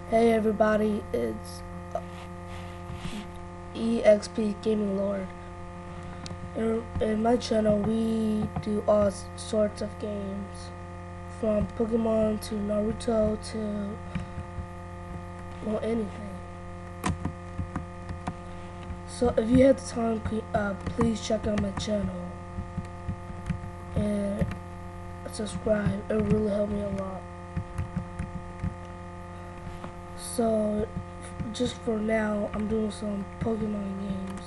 Hey everybody, it's EXP Gaming Lord. In my channel, we do all sorts of games, from Pokemon to Naruto to, well, anything. So if you have the time, please check out my channel and subscribe. It would really help me a lot. So just for now, I'm doing some Pokemon games.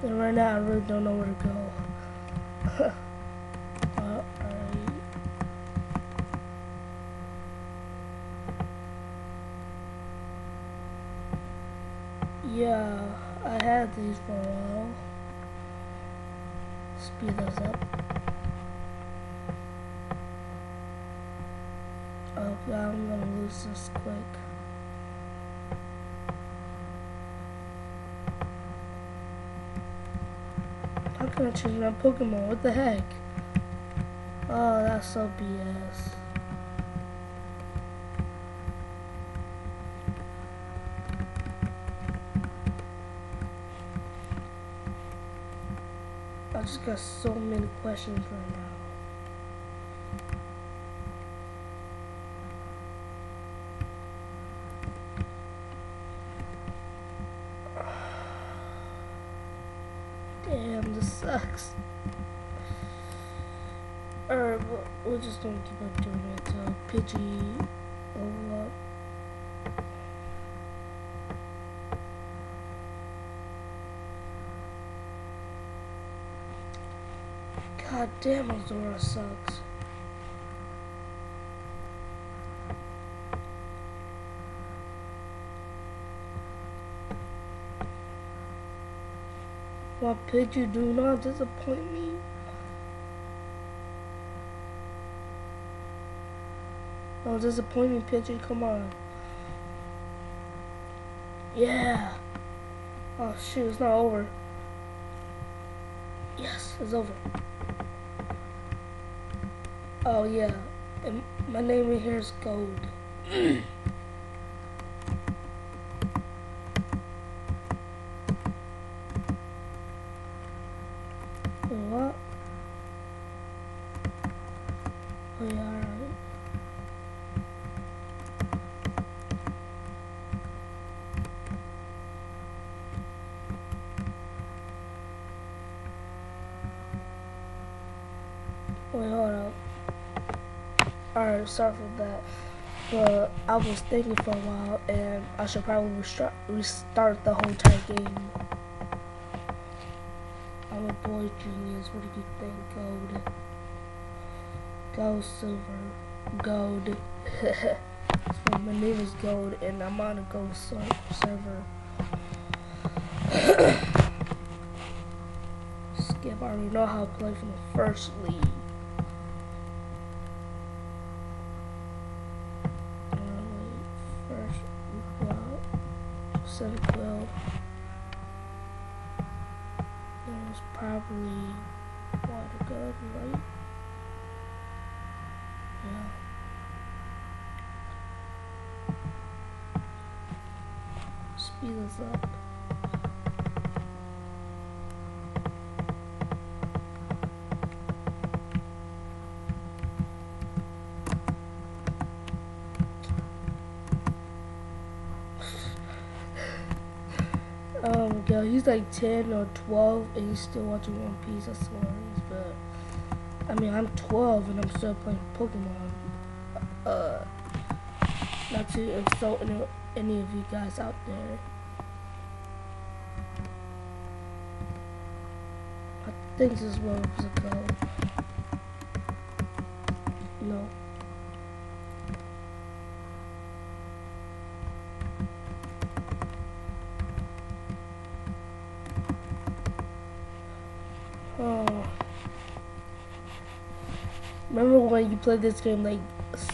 And right now, I really don't know where to go. Alright. Yeah, I had these for a while. Speed those up. Oh god, I'm gonna lose this quick. How can I change my Pokemon? What the heck? Oh, that's so BS. I just got so many questions right now. Damn, this sucks. Alright, we're just gonna keep on doing it until Pidgey level up. God damn, Ozora sucks. Why, Pidgey, do not disappoint me. Don't disappoint me, Pidgey, come on. Yeah. Oh shoot, it's not over. Yes, it's over. Oh yeah, and my name in here is Gold. What? Oh yeah, alright. Wait, hold up. Alright, sorry for that. But I was thinking for a while, and I should probably restart the whole entire game. I'm a boy genius. What do you think, Gold? Gold, Silver, Gold. So my name is Gold, and I'm on a Gold server. Skip, I already know how to play from the first league. First, Cyndaquil. There's probably water gun, right? Yeah. Speed this up. Oh my god, he's like 10 or 12 and he's still watching One Piece. That's hilarious, but I mean, I'm 12 and I'm still playing Pokemon. Not to insult any of you guys out there. I think this is where it was a go. No. Oh. Remember when you played this game like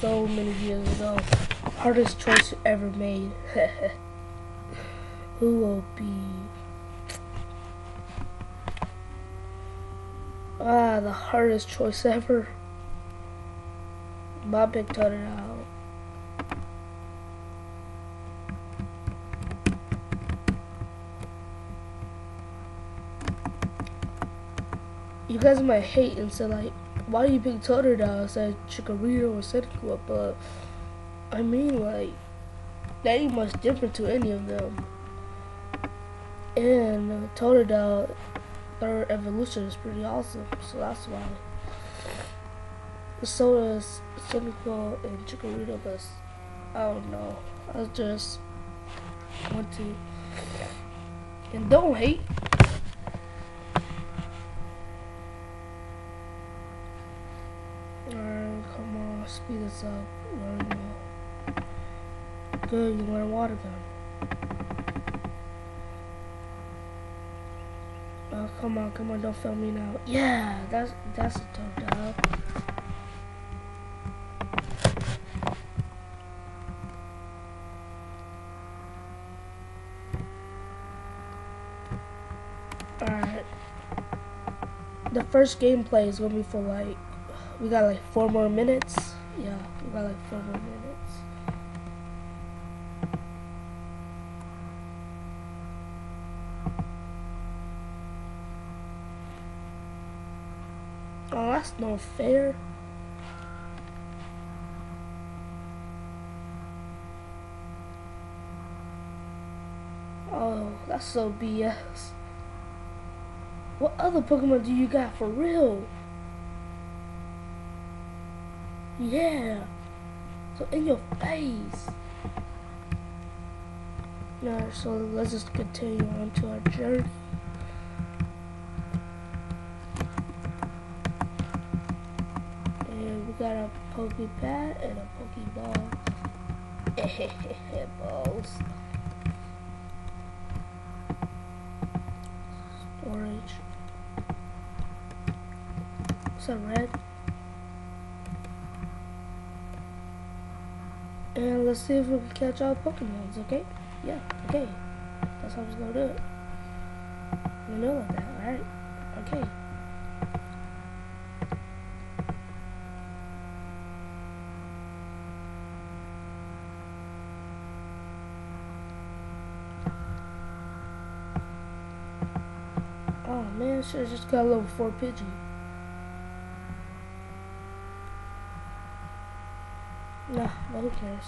so many years ago? Hardest choice you ever made. Who will be Ah, the hardest choice ever. My pick Totodile. You guys might hate and say like, why do you pick Totodile instead of Chikorita or Cyndaquil? But I mean, like, that ain't much different to any of them. And Totodile third evolution is pretty awesome, so that's why. So is Cyndaquil and Chikorita, but I don't know. I just want to. And don't hate. Alright, come on, speed this up. Good, you want a water gun. Oh, come on, don't fail me now. Yeah, that's a Totodile. Alright. The first gameplay is gonna be for like, we got like 4 more minutes. Yeah, we got like 4 more minutes. Oh, that's no fair. Oh, that's so BS. What other Pokemon do you got for real? Yeah. So in your face. Alright, so let's just continue on to our journey. And we got a Pokepad and a Pokeball. Balls. Storage. What's that, red? And let's see if we can catch all Pokemons, okay? Yeah, okay. That's how we're gonna do it. We know like that, alright? Okay. Oh man, should've just got a level 4 Pidgey. Nah, but who cares?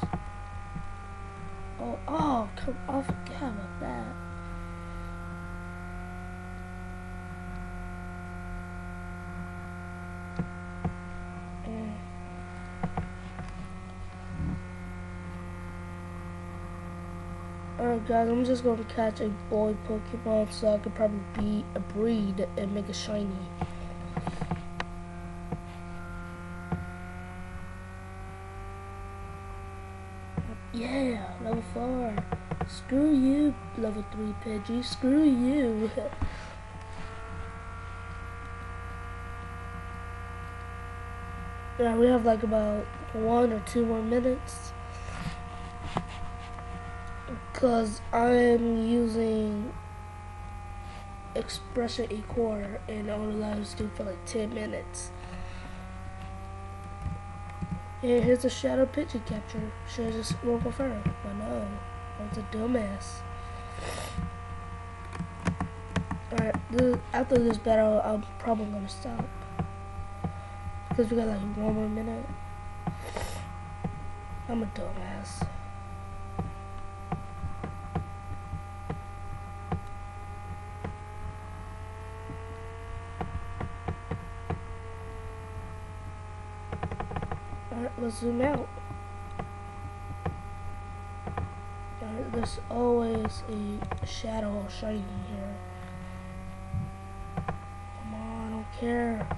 Oh, come on, I forgot about that. Alright guys, I'm just gonna catch a boy Pokemon so I could probably be a breed and make it shiny. Yeah, level 4. Screw you, level 3 Pidgey. Screw you. Yeah, we have like about 1 or 2 more minutes. Because I'm using Expression Ecore and it only allows to do for like 10 minutes. And here's a Shadow Pidgey capture. Should've just went with her. But no, I was a dumbass. Alright, after this battle, I'm probably gonna stop. Because we got like 1 more minute. I'm a dumbass. Alright, let's zoom out. Alright, there's always a shadow shining here. Come on, I don't care.